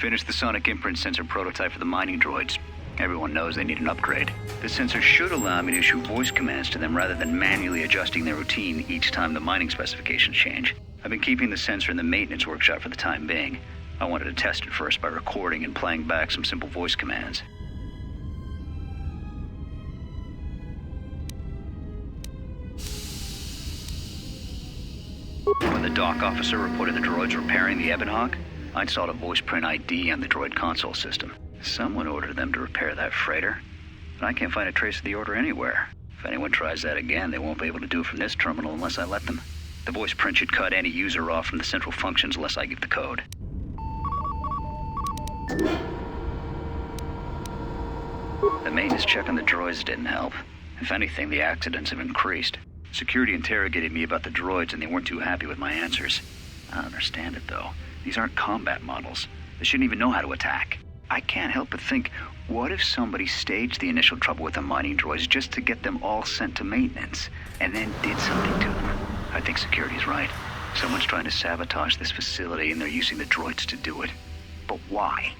Finished the sonic imprint sensor prototype for the mining droids. Everyone knows they need an upgrade. The sensor should allow me to issue voice commands to them rather than manually adjusting their routine each time the mining specifications change. I've been keeping the sensor in the maintenance workshop for the time being. I wanted to test it first by recording and playing back some simple voice commands. When the dock officer reported the droids repairing the Ebonhawk, I installed a voice print ID on the droid console system. Someone ordered them to repair that freighter, but I can't find a trace of the order anywhere. If anyone tries that again, they won't be able to do it from this terminal unless I let them. The voice print should cut any user off from the central functions unless I give the code. The maintenance check on the droids didn't help. If anything, the accidents have increased. Security interrogated me about the droids and they weren't too happy with my answers. I don't understand it though. These aren't combat models. They shouldn't even know how to attack. I can't help but think, what if somebody staged the initial trouble with the mining droids just to get them all sent to maintenance, and then did something to them? I think security's right. Someone's trying to sabotage this facility and they're using the droids to do it. But why?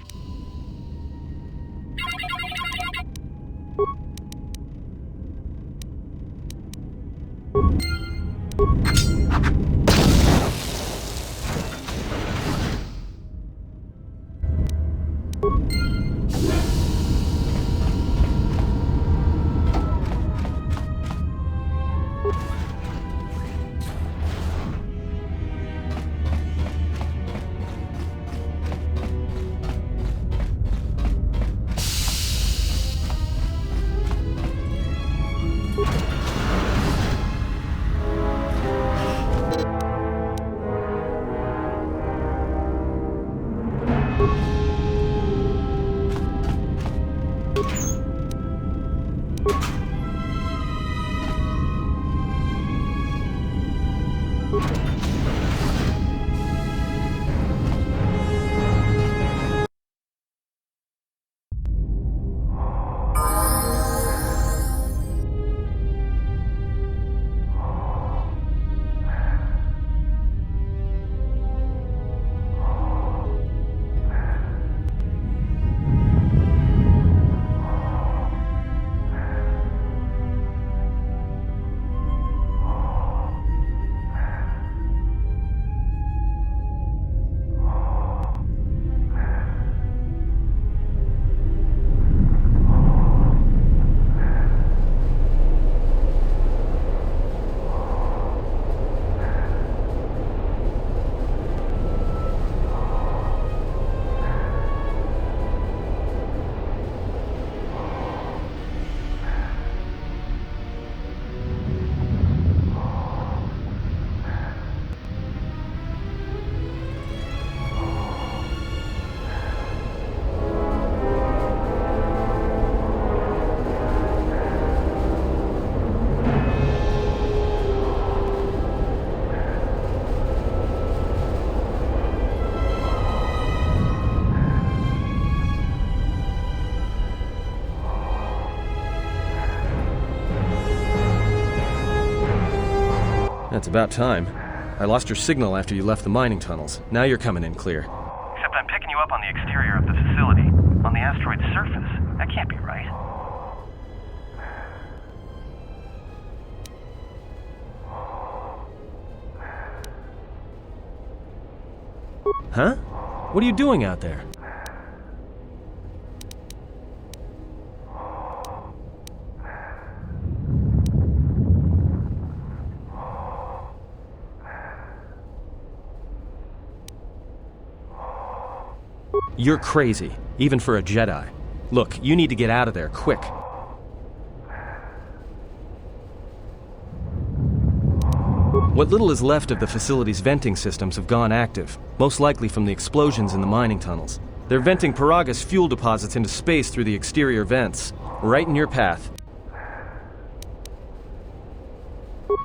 That's about time. I lost your signal after you left the mining tunnels. Now you're coming in clear. Except I'm picking you up on the exterior of the facility, on the asteroid's surface. That can't be right. Huh? What are you doing out there? You're crazy, even for a Jedi. Look, you need to get out of there, quick. What little is left of the facility's venting systems have gone active, most likely from the explosions in the mining tunnels. They're venting Peragus fuel deposits into space through the exterior vents, right in your path.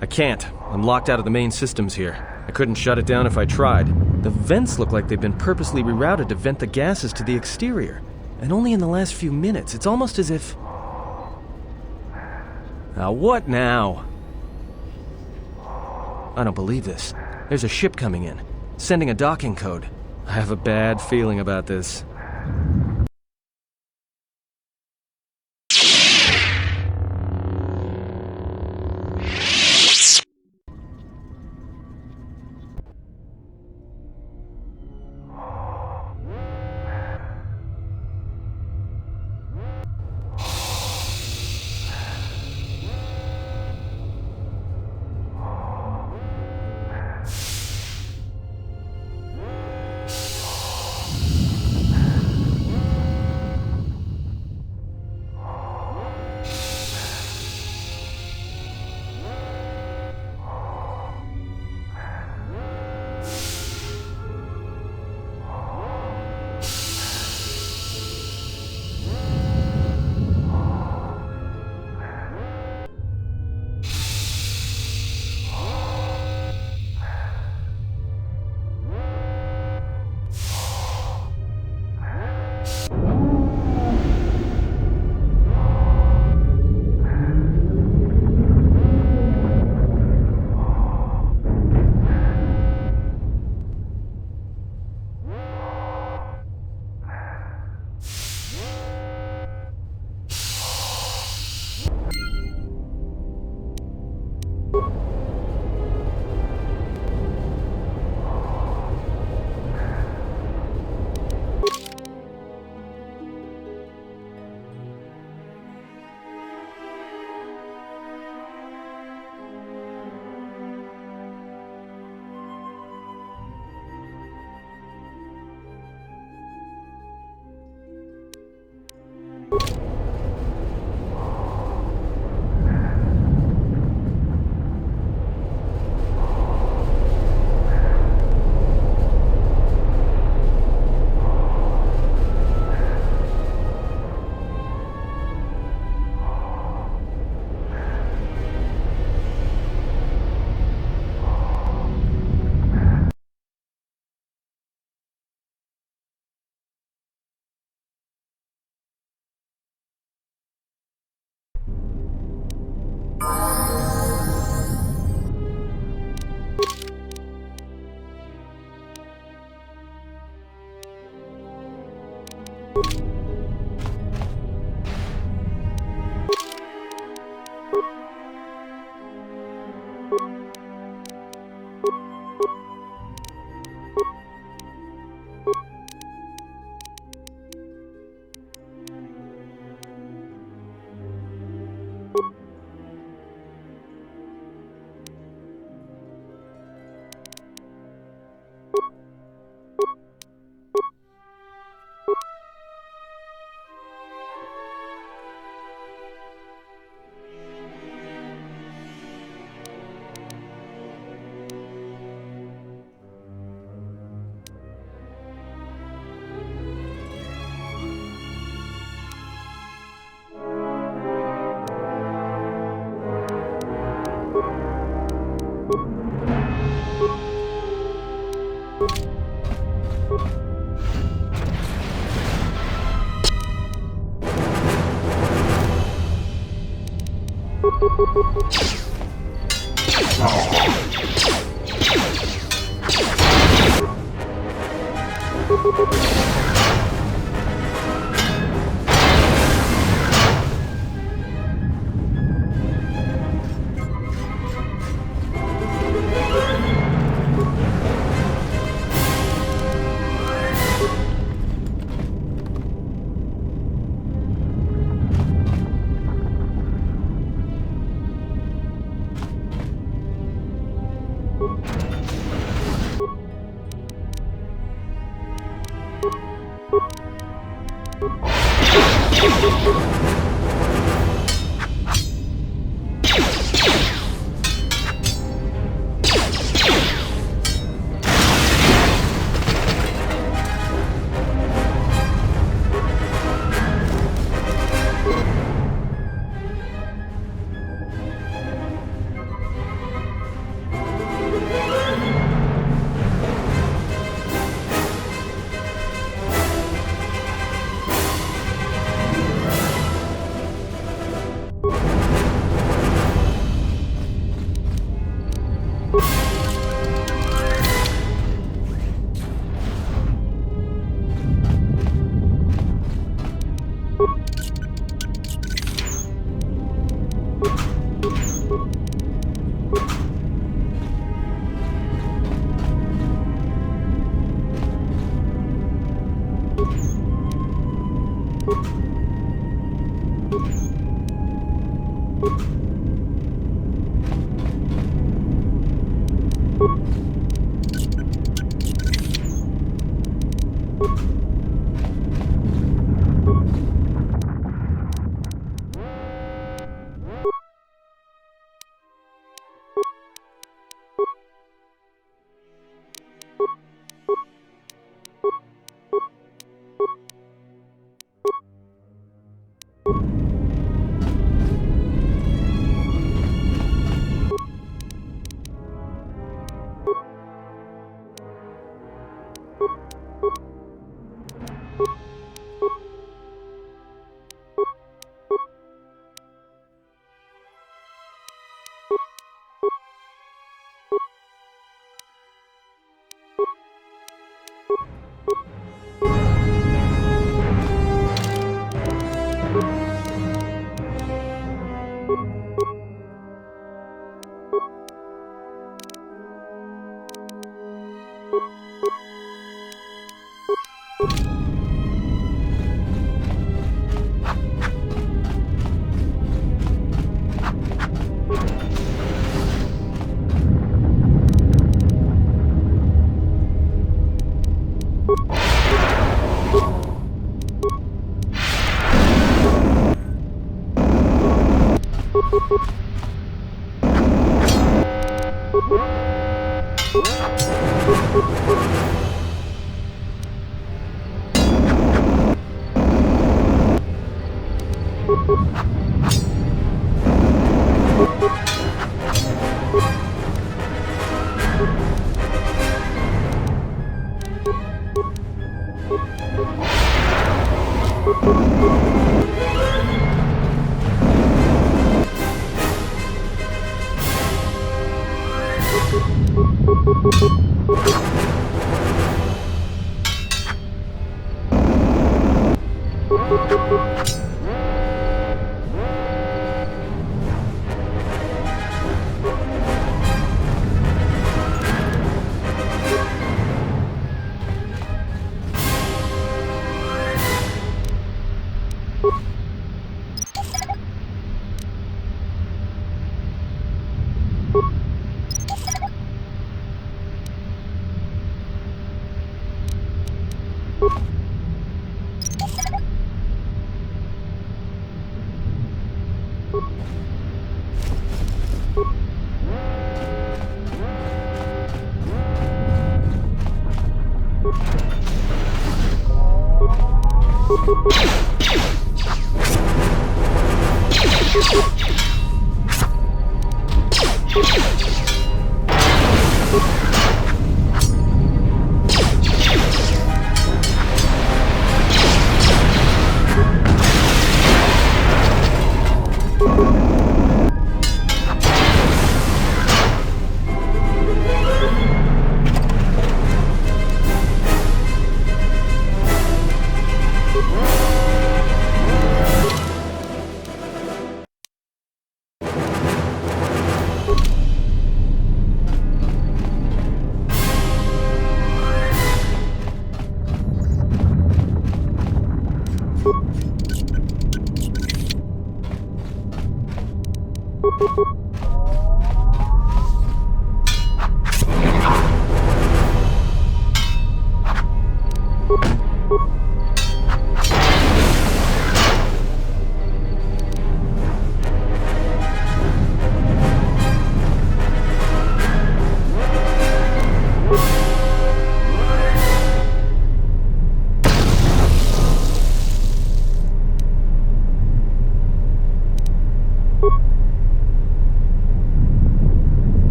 I can't. I'm locked out of the main systems here. I couldn't shut it down if I tried. The vents look like they've been purposely rerouted to vent the gases to the exterior. And only in the last few minutes. It's almost as if... Now what now? I don't believe this. There's a ship coming in, sending a docking code. I have a bad feeling about this.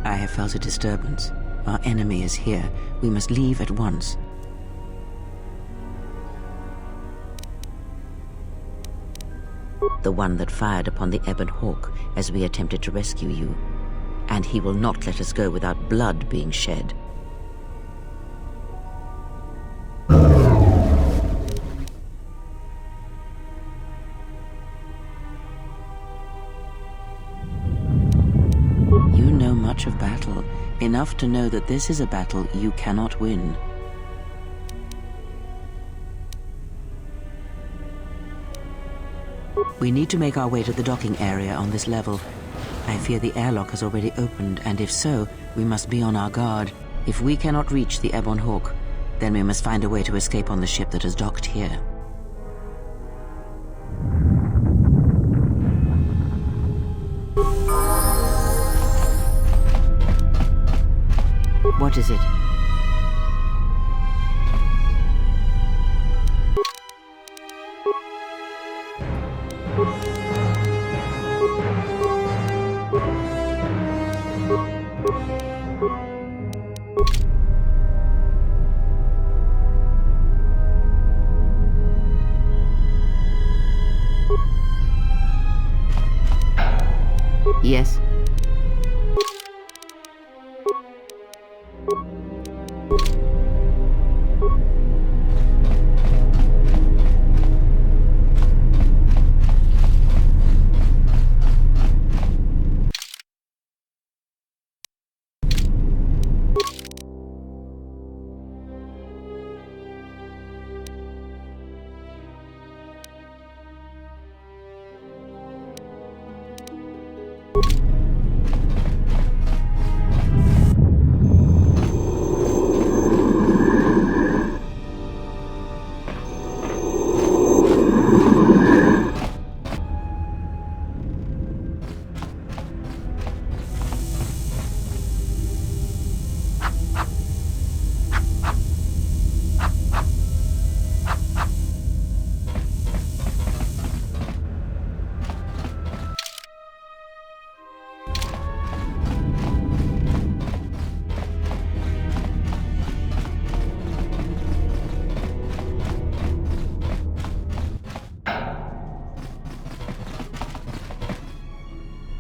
I have felt a disturbance. Our enemy is here. We must leave at once. The one that fired upon the Ebon Hawk as we attempted to rescue you. And he will not let us go without blood being shed. You know much of battle, enough to know that this is a battle you cannot win. We need to make our way to the docking area on this level. I fear the airlock has already opened, and if so, we must be on our guard. If we cannot reach the Ebon Hawk, then we must find a way to escape on the ship that has docked here. What is it? Yes.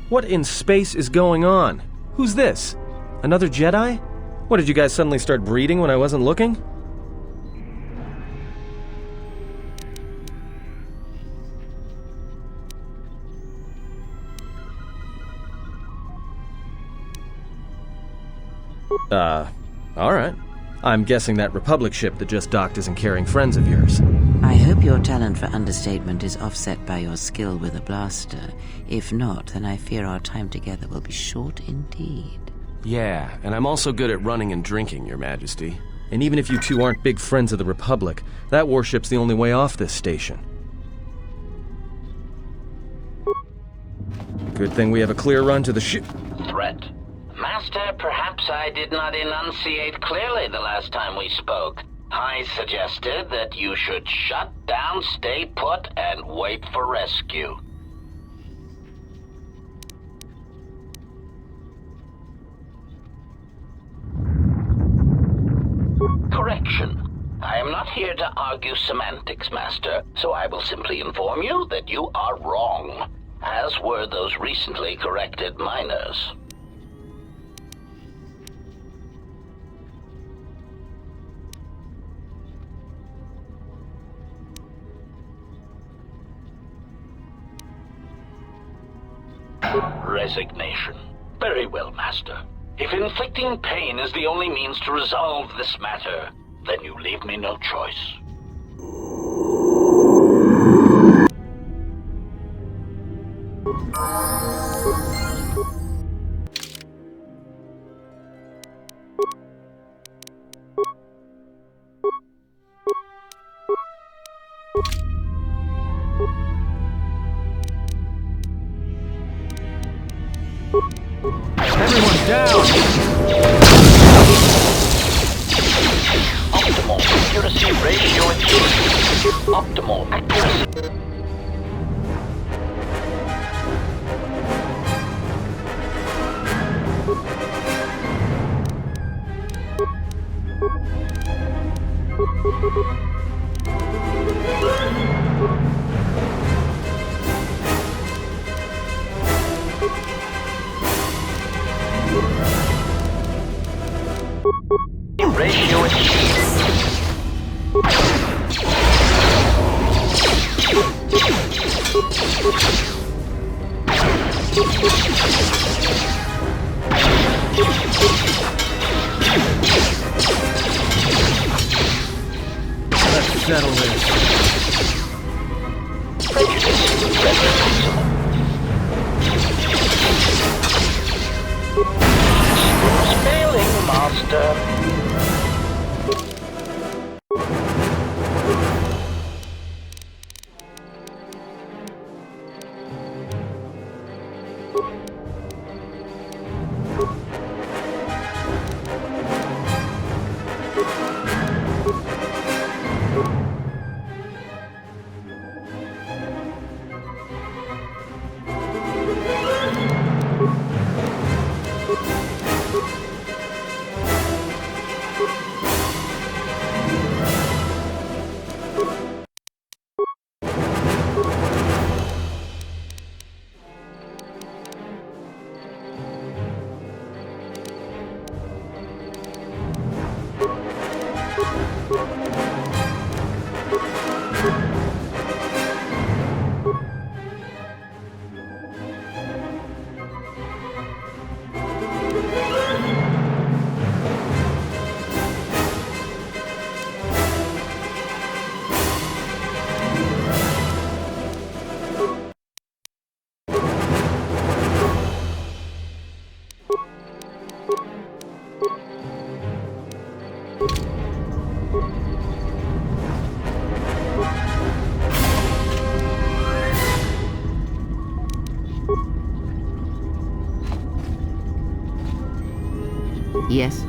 What in space is going on? Who's this? Another Jedi? What, did you guys suddenly start breeding when I wasn't looking? Alright. I'm guessing that Republic ship that just docked isn't carrying friends of yours. I hope your talent for understatement is offset by your skill with a blaster. If not, then I fear our time together will be short indeed. Yeah, and I'm also good at running and drinking, Your Majesty. And even if you two aren't big friends of the Republic, that warship's the only way off this station. Good thing we have a clear run to the ship. Threat. Master, perhaps I did not enunciate clearly the last time we spoke. I suggested that you should shut down, stay put, and wait for rescue. Correction. I am not here to argue semantics, Master, so I will simply inform you that you are wrong, as were those recently corrected miners. Resignation. Very well, Master. If inflicting pain is the only means to resolve this matter, then you leave me no choice. Everyone down! Optimal accuracy ratio achieved. Optimal accuracy. Ratio achieved. Let's settle this. Failing, Master. Yes?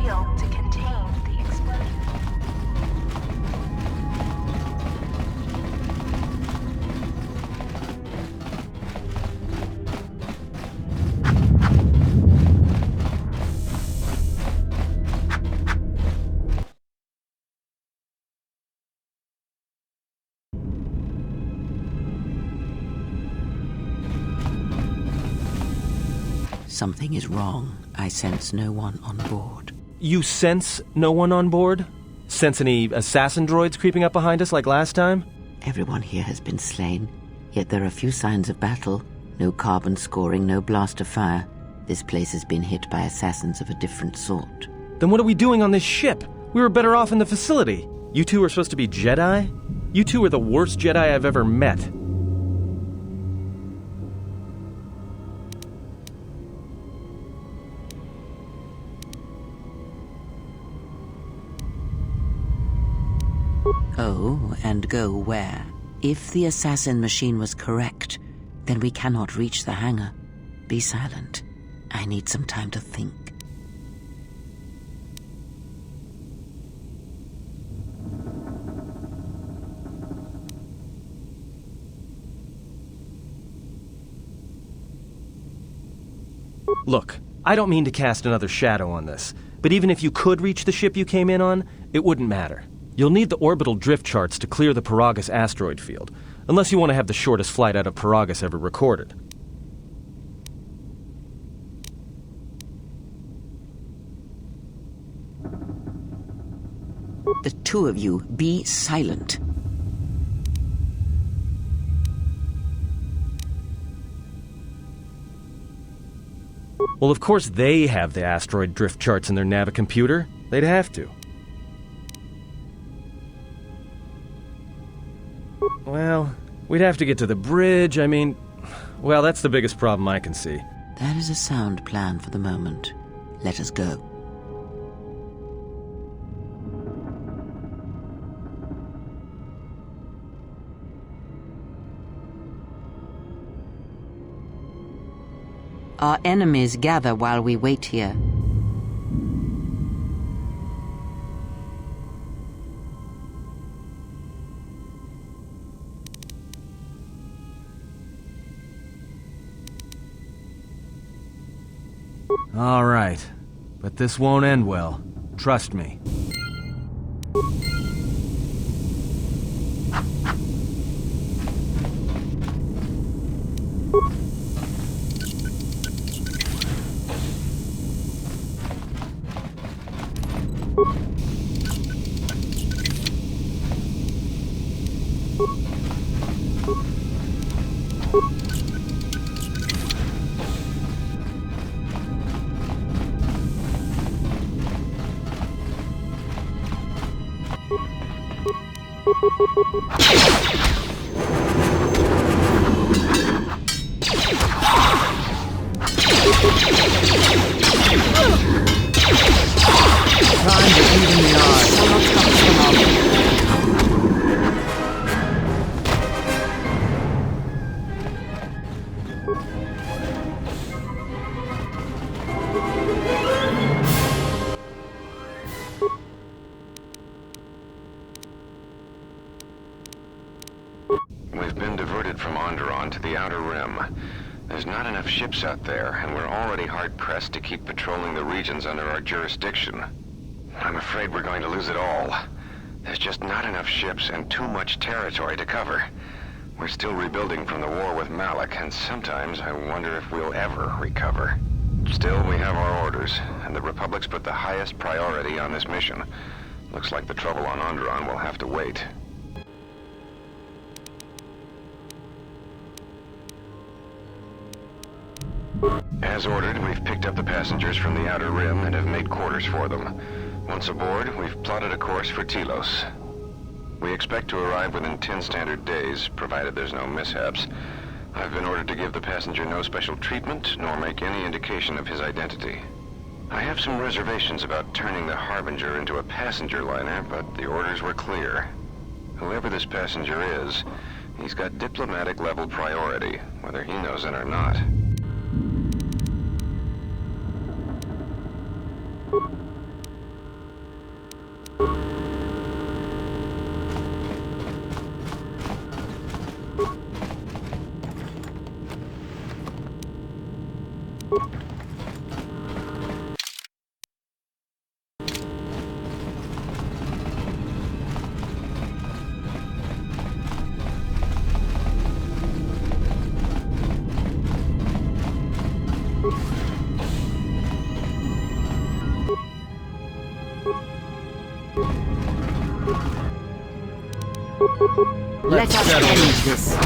field to contain the explosion. Something is wrong. I sense no one on board. You sense no one on board? Sense any assassin droids creeping up behind us like last time? Everyone here has been slain, yet there are few signs of battle. No carbon scoring, no blast of fire. This place has been hit by assassins of a different sort. Then what are we doing on this ship? We were better off in the facility. You two are supposed to be Jedi? You two are the worst Jedi I've ever met. Oh, and go where? If the assassin machine was correct, then we cannot reach the hangar. Be silent. I need some time to think. Look, I don't mean to cast another shadow on this, but even if you could reach the ship you came in on, it wouldn't matter. You'll need the orbital drift charts to clear the Peragus asteroid field, unless you want to have the shortest flight out of Peragus ever recorded. The two of you, be silent. Well, of course they have the asteroid drift charts in their Nave computer. They'd have to. Well, we'd have to get to the bridge. I mean, well, that's the biggest problem I can see. That is a sound plan for the moment. Let us go. Our enemies gather while we wait here. All right, but this won't end well. Trust me. We've been diverted from Onderon to the Outer Rim. There's not enough ships out there, and we're already hard-pressed to keep patrolling the regions under our jurisdiction. I'm afraid we're going to lose it all. There's just not enough ships and too much territory to cover. We're still rebuilding from the war with Malak, and sometimes I wonder if we'll ever recover. Still, we have our orders, and the Republic's put the highest priority on this mission. Looks like the trouble on Onderon will have to wait. As ordered, we've picked up the passengers from the Outer Rim and have made quarters for them. Once aboard, we've plotted a course for Telos. We expect to arrive within 10 standard days, provided there's no mishaps. I've been ordered to give the passenger no special treatment, nor make any indication of his identity. I have some reservations about turning the Harbinger into a passenger liner, but the orders were clear. Whoever this passenger is, he's got diplomatic level priority, whether he knows it or not. Let us end this.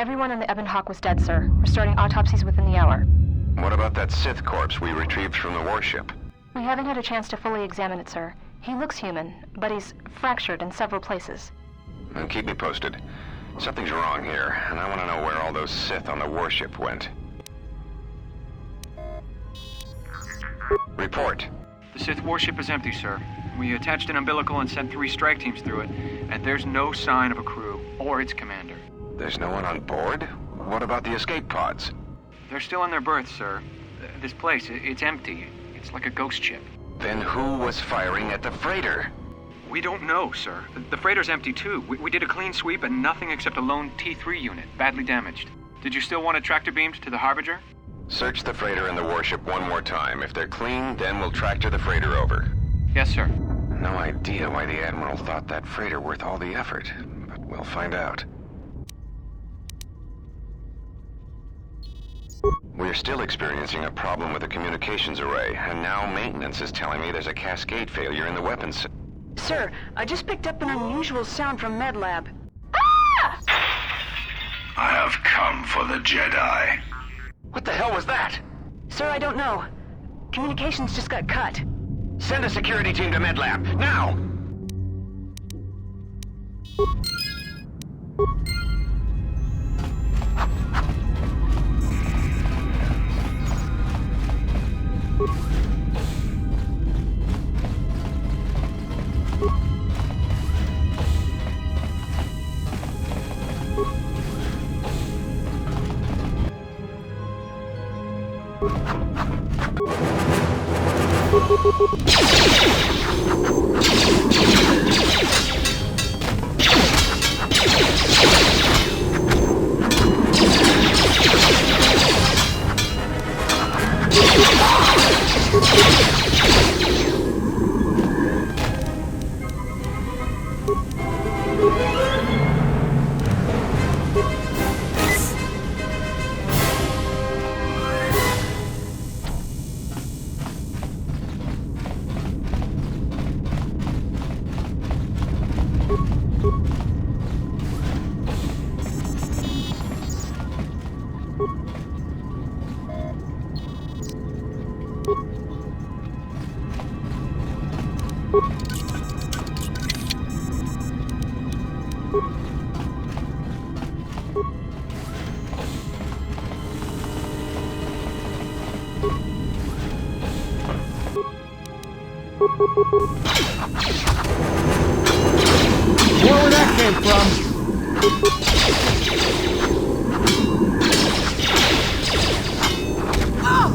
Everyone in the Ebon Hawk was dead, sir. We're starting autopsies within the hour. What about that Sith corpse we retrieved from the warship? We haven't had a chance to fully examine it, sir. He looks human, but he's fractured in several places. Then keep me posted. Something's wrong here, and I want to know where all those Sith on the warship went. Report. The Sith warship is empty, sir. We attached an umbilical and sent 3 strike teams through it, and there's no sign of a crew or its commander. There's no one on board? What about the escape pods? They're still in their berths, sir. This place, it's empty. It's like a ghost ship. Then who was firing at the freighter? We don't know, sir. The freighter's empty, too. We did a clean sweep and nothing except a lone T3 unit, badly damaged. Did you still want a tractor beamed to the Harbinger? Search the freighter and the warship one more time. If they're clean, then we'll tractor the freighter over. Yes, sir. No idea why the Admiral thought that freighter worth all the effort, but we'll find out. We're still experiencing a problem with the communications array, and now maintenance is telling me there's a cascade failure in the weapons. Sir, I just picked up an unusual sound from MedLab. I have come for the Jedi. What the hell was that? Sir, I don't know. Communications just got cut. Send a security team to MedLab, now! Where that came from?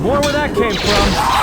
More where that came from.